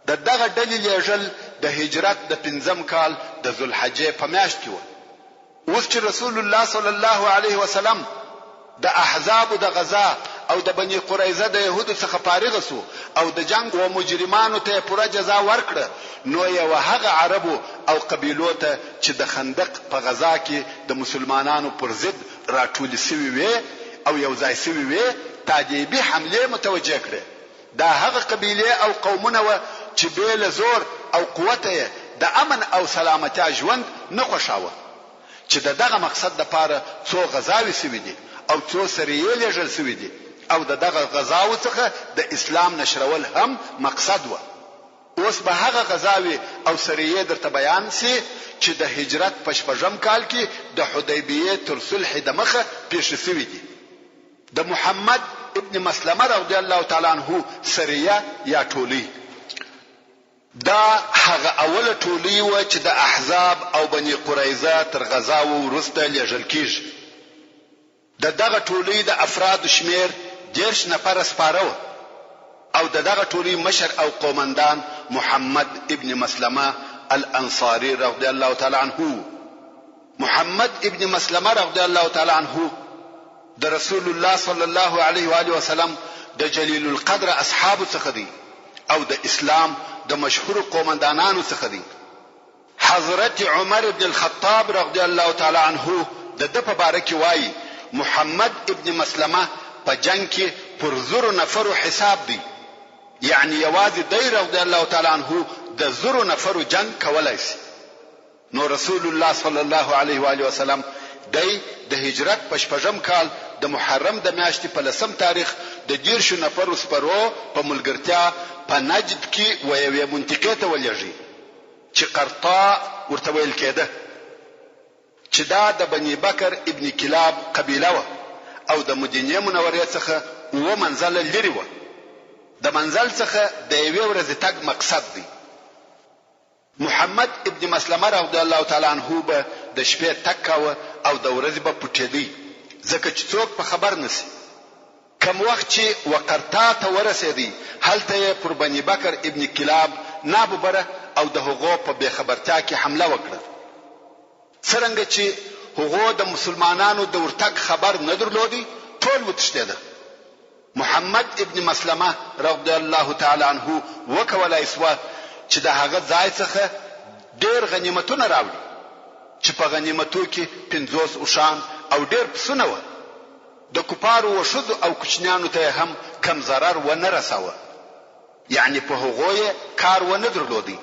د دغه ډلې لیږل د هجرت د 5م کال د ذوالحجې په میاشت کې و. اوس چې رسول الله صلی الله علیه وسلم د احزاب د غزا او د بني قریظه د يهودو څخه فارغ سو او د جنگ او مجرمانو ته پوره جزا ورکړه، نو یو هغه عربو او قبیلو ته چې د خندق په غزا کې د مسلمانانو پر ضد راټول شوی وي او یو ځای شوی وي تعجیبي حمله متوجه کړه. دا هغه قبیله او قومونه و چې بیل زور او قوت د امن او سلامتی ژوند نه خوښاوه، چې دغه مقصد د پاره څو غزاوي شوی دي او څو سریې لېږل شوی دي او دغه غزاو څخه د اسلام نشرول هم مقصد و. اوس به هغه غزاوي او سریې درته بیان سي چې د هجرت په 6م کال کې د حدیبیه تر صلح د مخه پیښ شوی دي. د محمد ابن مسلمه رضی الله تعالی عنہ سریه یا ټولی دا هغه اوله ټولی و چې د احزاب او بني قریظه تر غزاو ورسته لېږل کیږي. دغه ټولی د افراد شمیر 10 نفر سپاره او دغه ټولی مشر او قومندان محمد ابن مسلمه الانصاري رضی الله تعالی عنہ. محمد ابن مسلمه رضی الله تعالی عنہ د رسول الله صلی الله علیه و آله وسلم د جلیل القدر اصحاب څخه دی او د اسلام د مشهور قومندانانو څخه دی. حضرت عمر ابن الخطاب رضی الله تعالی عنہ د په باره کې وایي محمد ابن مسلمه په جنگ کې پر 1000 نفر حساب دی، یعنی یوازې دی رضی الله تعالی عنہ د 1000 نفر جنگ کولای شي. نو رسول الله صلی الله علیه و آله وسلم دی د هجرت په 6م کال د محرم د میاشتې په 10م تاریخ د 10 نفر سپرو په ملګرتیا په نجد کې و یوې منطقې ته ولېږي چې قرطاء ورته ویل کېده، چې دا د بني بکر ابن کلاب قبیله و او د مدینه منورې څخه و منزل لري و. د منزل څخه د یوې ورځې تګ مقصد دی. محمد ابن مسلمه رضی الله تعالی عنہ به د شپې تک کاوه او د ورځې به پټېدی، ځکه چې څوک په خبر نسی. کم وخت چې وقرطا ته ورسېدی هلته پر بني بکر ابن کلاب ناببره او د هغو په بے خبرتیا کې حمله وکړه. څرنګه چې هغو د مسلمانانو د ورتګ خبر نه درلودي ټول وتښتېده. محمد ابن مسلمه رضی الله تعالی عنہ وکولای سو چې د هغه ځای څخه ډېر غنیمتونه راوړي، چې په غنیمتو کې 50 اوښان او ډېر پسونه و. د کفارو او شذ او کوچنیانو ته هم کم zarar و نه رساوه، یعنی په هغه کار و نه درلودي،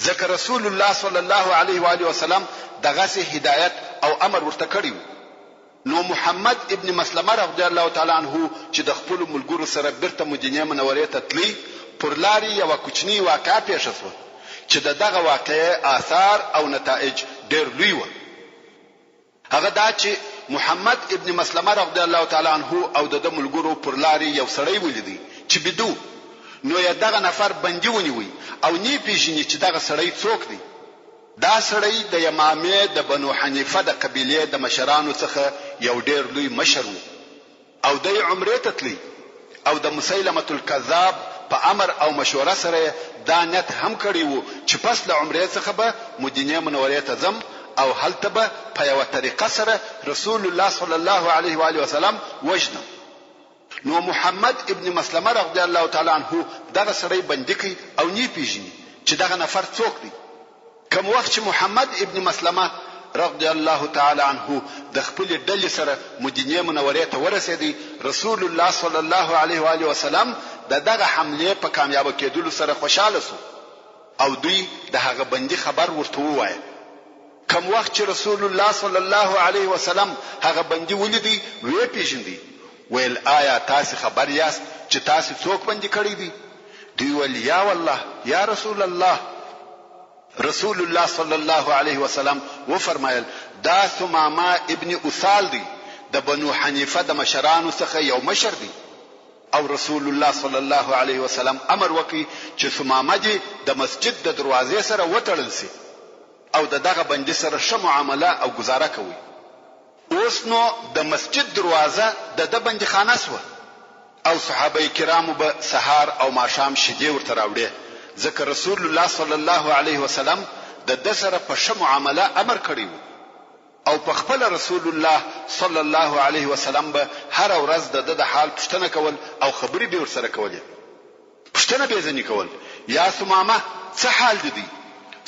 ځکه رسول الله صلی الله علیه و آله وسلم دغه سه هدایت او امر ورته کړیو. نو محمد ابن مسلمه رضی الله تعالی عنہ چې د خپل ملګرو سره بیرته مدینه منورې ته تلی، پر لاري یو کوچنی واقعه پیښ شوه چې دغه واقعه آثار او نتایج ډېر لوی و. هغه دا چې محمد ابن مسلمه رضی الله تعالی عنہ او د ملګرو پر لاري یو سړی ولیدي چې بدو، نو یې دغه نفر بندي ونیوي او نی پیژني چې دغه سړی څوک دی. دا سړی د یمامه د بنو حنیفه د قبیله د مشرانو څخه یو ډېر لوی مشر و او د عمره ته تلی او د مسیلمه الکذاب په امر او مشوره سره دا نیت هم کړی وو چې پس له عمره څخه به مدینه منورې ته ځم او هلته به په یو طریقه سره رسول الله صلی الله علیه و آله وسلم وجنم. نو محمد ابن مسلمه رضی الله تعالی عنہ دغه سړی بندي کوي او نی پیژني چې دغه نفر څوک دی. کوم وخت چې محمد ابن مسلمه رضی الله تعالی عنه د خپل ډلې سره مدینه منورې ته ورسېدی. رسول الله صلی الله علیه و آله وسلم دغه حمله په کامیاب کېدلو سره خوشاله شو او دوی د هغه بندي خبر ورته ووایه. کوم وخت چې رسول الله صلی الله علیه وسلم هغه بندي ولیدي وی پیژندي ویل آیا تاسو خبر یاست چې تاسو څوک بندي کړی دی؟ دوی ویل یا والله یا رسول الله. رسول الله صلی الله علیه وسلم و فرمایل دا ثمامه ابن اثال دی د بنو حنیفه د مشرانو څخه یو مشر دی او رسول الله صلی الله علیه وسلم امر وکړي چې ثمامه دی د مسجد د دروازې سره وتړل شي او دغه بندي سره ښه معامله او گزاره کوي. اوس نو د مسجد دروازه د بندي خانه سو او صحابه کرامو به سحر او ماښام شیدې ورته راوړي ځکه رسول الله صلی الله علیه وسلم د سره په ښه معامله امر کړی او په خپل رسول الله صلی الله علیه وسلم به هر ورځ د حال پوښتنه کول او خبرې به ورسره کولې. پوښتنه به ځنی کول یا ثمامه څه حال دی؟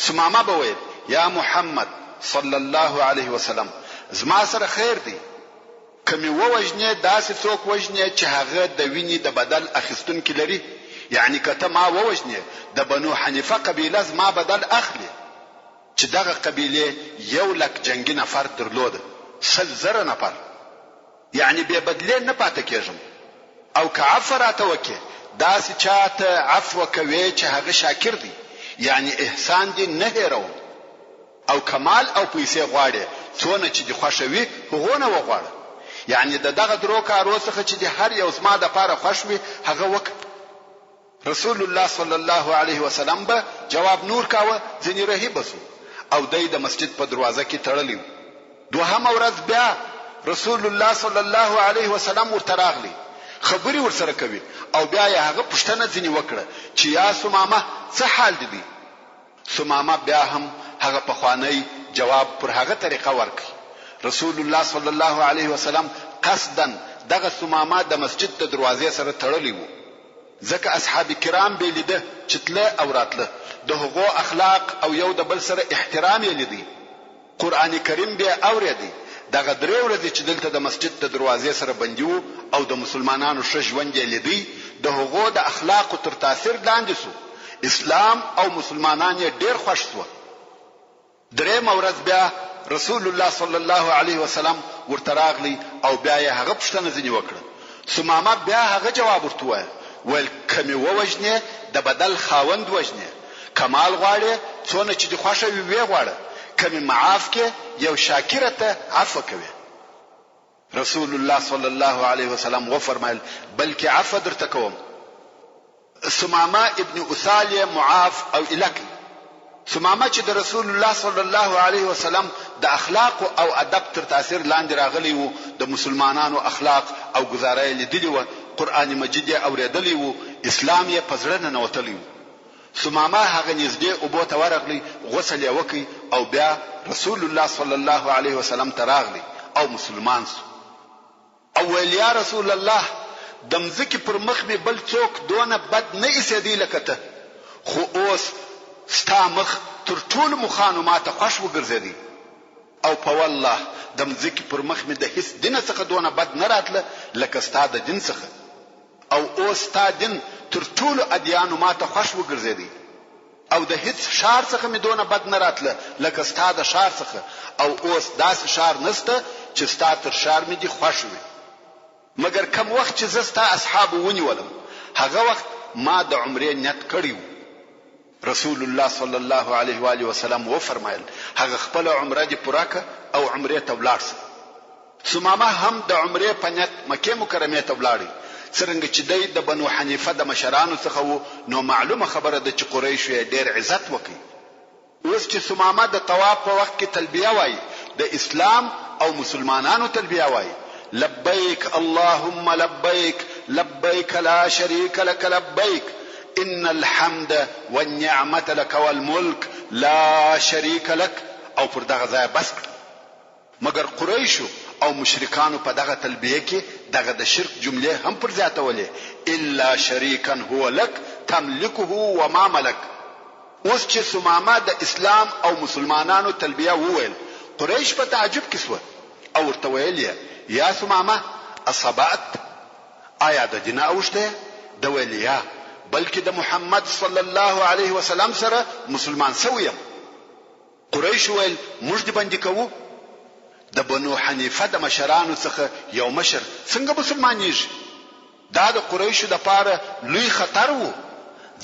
ثمامه به ویل یا محمد صلی الله علیه وسلم زما سره خیر دی. کمی ووجنه داسې څوک وجنه چې هغه د ویني د بدل اخیستونکي لري، یعنی کته ما ووجنه د بنو حنیفه قبیله زما بدل اخلي چې دغه قبیله 100,000 جنگي نفر درلود 100,000 نفر، یعنی به بدله نه پاتې کېږم. او که عفو راته وکي داسې چاته عفو کوي چې هغه شاکر دی، یعنی احسان دی نه هېروم. او کمال او پیسې غواړي څونه چې دی خوشوي هغه نه وغواړي، یعنی دغه درو کارو څخه چې دی هر یو زما د پاره خوشوي هغه وک. رسول الله صلی الله علیه وسلم به جواب نور کاوه ځنی رهي بسو او د مسجد په دروازه کې تړلیو. دوهم ورځ بیا رسول الله صلی الله علیه وسلم ورته راغلی، خبري ورسره کوي او بیا یې هغه پوښتنه ځنی وکړه چې یا ثمامه څه حال دی؟ ثمامه بیا هم هغه په خوانی جواب پر هغه طریقه ورکړي. رسول الله صلی الله علیه وسلم قصدا دغه ثمامه د مسجد د دروازې سره تړلی وو، ځکه اصحاب کرام به لیده چې تله او راتله د هغو اخلاق او یو د بل سره احترام یې لیدي. قران کریم به اوریدي. دغه درې ورځې چې دلته د مسجد د دروازې سره بندیو او د مسلمانانو ښه ژوند یې لیدي، د هغو د اخلاق تر تاثیر لاندې سو. اسلام او مسلمانان یې ډېر خوښ شو. درېم ورځ بیا رسول الله صلی الله علیه وسلم ورته راغلی او بیا یې هغه پوښتنه ځنی وکړه. ثمامه بیا هغه جواب ورته وایي ول کمی ووجنه د بدل خاوند وجنه، کمال غواړي څونه چې د خوښوي وی غواړي، کمی معاف کې یو شاکرته عفو کوي. رسول الله صلی الله علیه وسلم و فرمایل بلکې عفو درته کوم. ثمامه ابن اثال معاف او الکی. ثمامه چې د رسول الله صلی الله علیه وسلم د اخلاق او ادب تر تاثیر لاندې راغلی وو، د مسلمانانو اخلاق او گزارای لیدلی وو، قران مجید اوریدلی وو، اسلام یې پزړه نه نوتلی وو. ثمامه هغه نږدې او بوته ورغلی، غسل یې وکي او بیا رسول الله صلی الله علیه وسلم ته راغلی او مسلمان شو. او ویل یا رسول الله د مځکې پر مخ به بل څوک دونه بد نه ایسېدی لکه ته، خو اوس ستا مخ تر ټولو مخانو ماته خوښ وګرځېدی او په والله د مځکې پر مخ مې د هیڅ دین څخه دونه بد نه راتله لکه ستا د دین څخه، او اوس ستا دین تر ټولو ادیانو ماته خوښ وګرځېدی او د هیڅ شار څخه مې دونه بد نه راتله لکه ستا د شار څخه، او اوس داسې شار نسته چې ستا تر شار مې دی خوښ وي. مګر کم وخت چې زه ستا اصحاب ونیولم هغه وخت ما د عمرې نیت کړی و. رسول الله صلی الله علیه و آله وسلم و فرمایل هغه خپل عمره دی پوره ک او عمره ته ولاړ. ثمامه هم د عمره په نیت مکه مکرمه ته ولاړی. څنګه چې د بنو حنیفه د مشرانو څخه وو، نو معلومه خبره ده چې قریش یې ډېر عزت وکړي. اوس چې ثمامه د طواف په وخت کې تلبیه وایي، د اسلام او مسلمانانو تلبیه وایي لبیک اللهم لبیک لبیک لا شریک لك لبیک ان الحمد والنعمه لك والملك لا شريك لك، او پر دغه ځای بس. مگر قریشو او مشرکانو په دغه تلبیه کې دغه د شرک جمله هم پر ذاتولې الا شریکا هو لك تملكه وما ملك. اوس چې ثمامه د اسلام او مسلمانانو تلبیه وویل، قریش په تعجب کې سو او ورته ویل یا ثمامه اصابت آیا د دینه اوشته د ویلیا بلکې د محمد صلی الله علیه وسلم سره مسلمان سویم. قریش ویل موږ دې باندې کوو د بنو حنیفه د مشرانو څخه یو مشر څنګه مسلمانېږي؟ دا د قریشو د پاره لوی خطر وو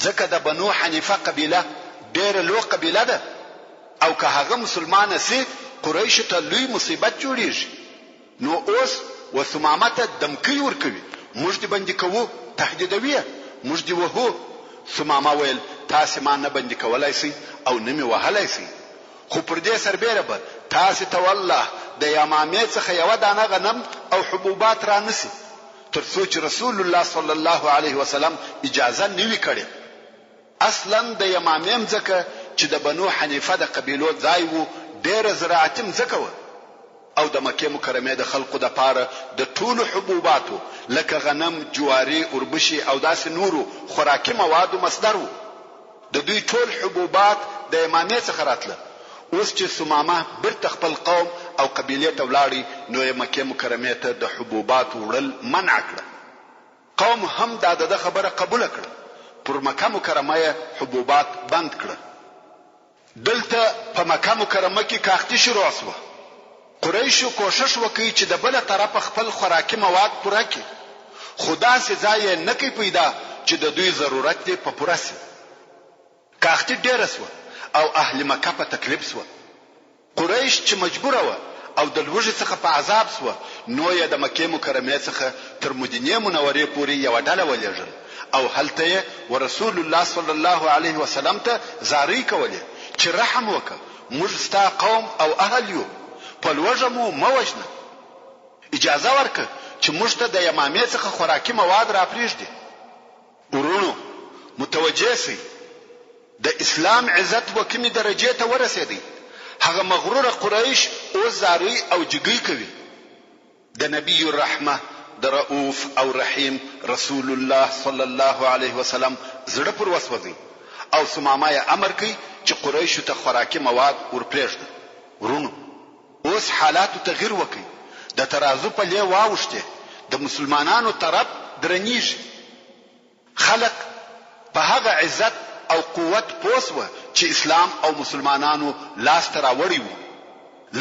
ځکه د بنو حنیفه قبیله ډېره لوی قبیله ده او که هغه مسلمانه سي قریشو ته لوی مصیبت جوړیږي. نو اوس وثمامه ته دمکی ورکوي موږ دې باندې کوو تهدیدوي موږ دې وهو. ثمامه ویل تاسو ما نه باندې کولای سي او نه مې وهلای سي خو پر دې سربېره به تاسو ته والله د یمامې څخه یو دانه غنم او حبوبات را نسی تر څو چې رسول الله صلی الله علیه وسلم اجازه نوي کړي. اصلا د یمامې ځکه چې د بنو حنیفه د قبیلو ځای وو ډېر زراعتي ځکه و او د مکه مکرمه د خلقو د پاره د ټولو حبوباتو لکه غنم جواری اوربشي او داسې نورو خوراکي موادو مصدر وو. د دوی ټول حبوبات د یمامې څخه راتله. اوس چې ثمامه برته خپل قوم او قبیله ته ولاړی نو مکه مکرمه ته د حبوبات وړل منع کړ. قوم هم دا د خبره قبول کړ پر مکه مکرمه حبوبات بند کړ. دلته په مکه مکرمه کې کاختی شروع شو. قریشو کوشش وکړي چې د بل طرف خپل خوراکي مواد پوره کړي خدا سي ځای نه کوي پیدا چې د دوی ضرورت دی په پوره سي. کاختی ډېر سو او اهل مکه په تکلیف سو. قریش چې مجبور و او د لوږې څخه په عذاب سو نو یې د مکه مکرمه څخه تر مدینه منورې پورې یو ډله ولېږل او هلته ورسول الله صلی الله علیه وسلم ته زاری کوله چې رحم وکړه موږ ستا قوم او اهل یو په لوږه مو موجنه اجازه ورکړه چې موږ ته د یمامې څخه خوراکي مواد را پریږدي. ورونو متوجه سي د اسلام عزت و کومې درجه ته ورسېدی. هغه مغرور قریش او زاری او جګی کوي. د نبی الرحمه د رؤوف او رحیم رسول الله صلی الله علیه وسلم زړه پر وسوځي او ثمامه امر کوي چې قریش ته خوراکي مواد ورپریږدي. ورونو اوس حالات تغییر وکړي. د ترازو په لې واوښته د مسلمانانو طرف درنیږي. خلق په هغه عزت او قوت پوسوه چې اسلام او مسلمانانو لاس تر راوړي وو.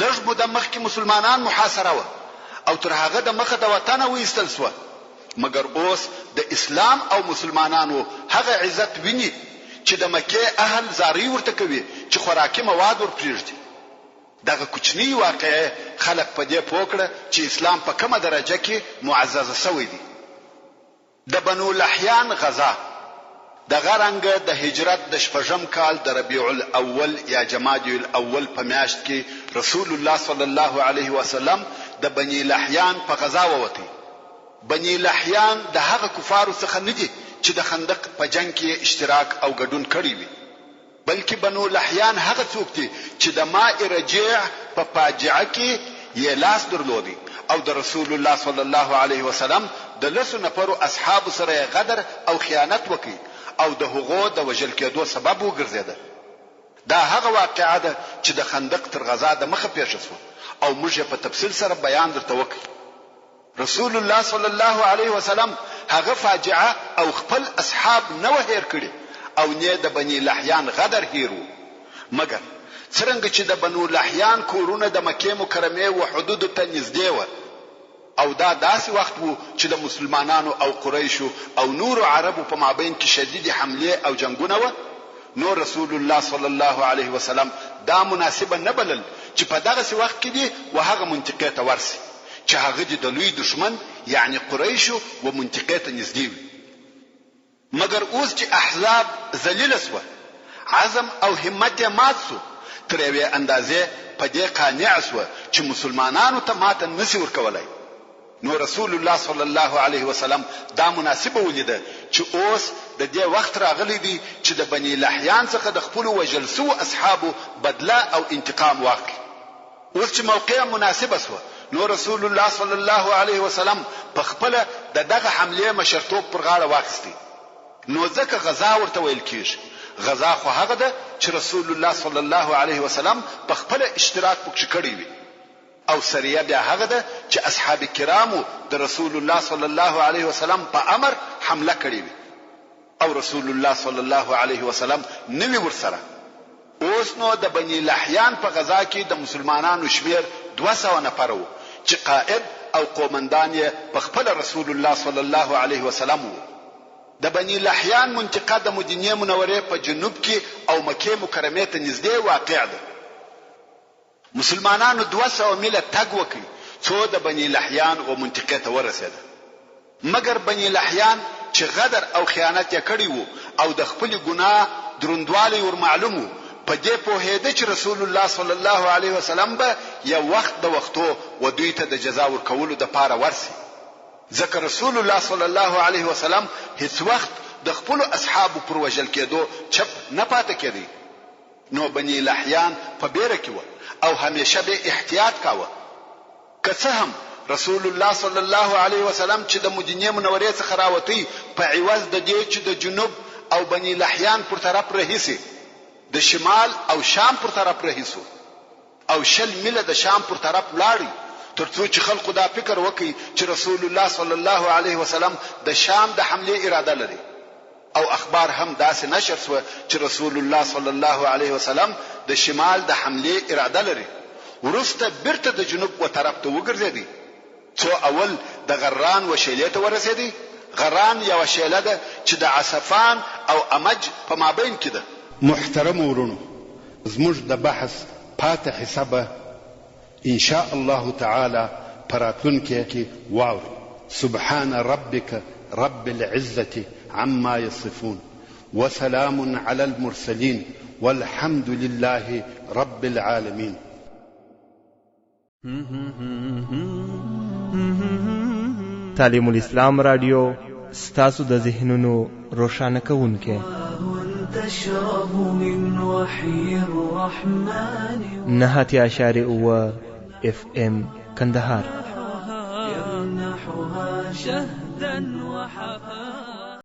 لږ مو د مخکې مسلمانان محاصره و او تر هغه د مخه د وطن وېستل سو مګر اوس د اسلام او مسلمانانو هغه عزت ویني چې د مکه اهل زاری ورته کوي چې خوراکي مواد ورپریږدي. دغه کوچنی واقعه خلق په دې پوکړه چې اسلام په کومه درجه کې معزز شوی دی. د بنو لحیان غزا د غرنګ د هجرت د شپږم کال د ربيع الاول یا جمادی الاول په میاشت کې رسول الله صلی الله علیه وسلم د بنی لحیان په غزا ووتی. بنی لحیان د هغه کفارو څخه نه دي چې د خندق په جنگ کې اشتراک او ګډون کړی وي بلکې بنو لحیان هغه څوک دي چې د ماء رجیع په فاجعه کې یې لاس درلودي او د رسول الله صلی الله علیه وسلم د لسو نفرو اصحاب سره غدر او خیانت وکړي او د هغو د وجل کېدو سبب وګرځیده. دا هغه واقعه ده چې د خندق تر غزا د مخه پیښ شو او موږ په تفصیل سره بیان درته وکړو. رسول الله صلی الله علیه وسلم هغه فاجعه او خپل اصحاب نه هیر کړي او نه د بنی لحیان غدر هیرو مګر څنګه چې د بنو لحیان کورونه د مکه مکرمه او حدود ته نږدې و او دا داسې وخت وو چې د مسلمانانو او قریشو او نور عربو په مابین کې شدید حمله او جنگونه و نو رسول الله صلی الله علیه وسلم دا مناسبه نه بلل چې په دغه وخت کې دی وهغه منطقه ته ورسي چې هغه د لوی دشمن یعنی قریشو و منطقه ته نږدې وي. مگر اوس چې احزاب ذلیل سو عزم او همت مات سو تر یوې اندازې په دې قانع سو چې مسلمانانو ته ماته نسی ورکولای نو رسول الله صلی الله علیه وسلم دا مناسبه ولیده چې اوس د دې وخت راغلی دی چې د بنی لحیان څخه د خپل وجلسو اصحابو بدله او انتقام واخلي. اوس چې موقع مناسبه سو نو رسول الله صلی الله علیه وسلم په خپل دغه حمله مشرتوب پر غاړه واخیستی. نو ځکه غزا ورته ویل کیږي. غزا خو هغه ده چې رسول الله صلی الله علیه وسلم په خپل اشتراک پکې کړی وي او سریه بیا هغه ده چې اصحاب کرامو د رسول الله صلی الله علیه وسلم په امر حمله کړې وي او رسول الله صلی الله علیه وسلم نوی ورسره. اوس نو د بنی لحیان په غزا کې د مسلمانانو شمیر 200 نفر وو چې قائد او قومندان یې په خپل رسول الله صلی الله علیه وسلم وو. د بنی لحیان منطقه د مدینه منوره په جنوب کې او مکه مکرمه ته نږدې واقع ده. مسلمانانو 200 میله تګ وکړي څو د بنی لحیان او منطقه ته ورسېده. مګر بنی لحیان چې غدر او خیانت یې کړی وو او د خپل ګناه دروندوالی ور معلومو په دې په هده چې رسول الله صلی الله علیه وسلم به یو وخت د وختو و دوی ته د جزا ورکولو د پاره ورسي. ځکه رسول الله صلی الله علیه وسلم هیڅ وخت د خپل اصحابو پر وجل کېدو چپ نه پاتې کېدی. نو بنی لحیان په بیره کې و او همیشه به احتیاط کاوه. که څه هم رسول الله صلی الله علیه وسلم چې د مدینه منورې څخه راوتی په عوض د دې چې د جنوب او بنی لحیان پر طرف رهیسي د شمال او شام پر طرف رهیسو او 10 میله د شام پر طرف لاړی ترڅو چې خلکو دا فکر وکړي چې رسول الله صلی الله علیه وسلم د شام د حمله اراده لري او اخبار هم داسې نشر شو چې رسول الله صلی الله علیه وسلم د شمال د حمله اراده لري. ورسته برته د جنوب و طرف ته وګرځېدی څو اول د غران و شیله ته ورسېدی. غران یو شیله ده چې د عصفان او امج په مابین کې ده. محترم ورونو زموږ د بحث پاتې حسابه ان شاء الله تعالی پراتونکو کې واوري. سبحان ربك رب العزة عما يصفون وسلام على المرسلين والحمد لله رب العالمين. تعلیم الاسلام رادیو ستاسو د ذهنونو روښانه کوونکی. تشرب من وحي الرحمن 9.9 FM کندهار. يمنحها شهدا وحفا